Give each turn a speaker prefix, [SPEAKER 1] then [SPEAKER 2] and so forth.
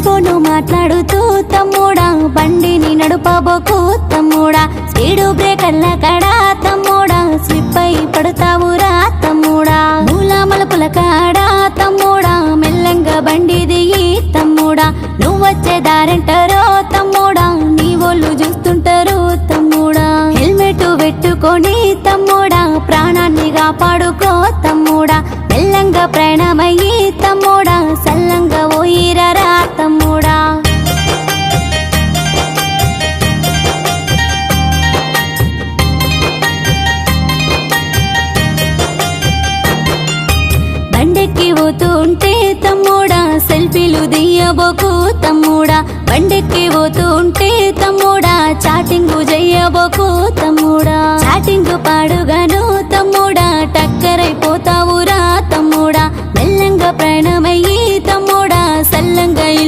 [SPEAKER 1] phone మాట్లాడుతూ తమ్ముడా బండిని నడుపబోకు తమ్ముడా స్పీడు బ్రేకర్ల కడా తమ్ముడా స్లిప్ అయి పడతావురా తమ్ముడా మూల మలుపుల కాడా తమ్ముడా మెల్లంగా బండి దిగి తమ్ముడా నువ్వొచ్చే దారంటారో తమ్ముడా నీ ఒళ్ళు చూస్తుంటారు తమ్ముడా హెల్మెట్ పెట్టుకొని తమ్ముడా ప్రాణాన్ని కాపాడుకో తమ్ముడా మెల్లంగా ప్రయాణమయ్యి తమ్ముడా సల్లంగా పోయిరరా తమ్ముడా బండెక్కి పోతుంటే తమ్ముడా సెల్ఫీలు దియ్యబోకు తమ్ముడా బండెక్కి పోతుంటే తమ్ముడా చాటింగ్ చెయ్యబోకు తమ్ముడా చాటింగ్ పాడుగాను తమ్ముడా టక్కరైపోతావురా తమ్ముడా మెల్లంగా ప్రయాణమయ్యి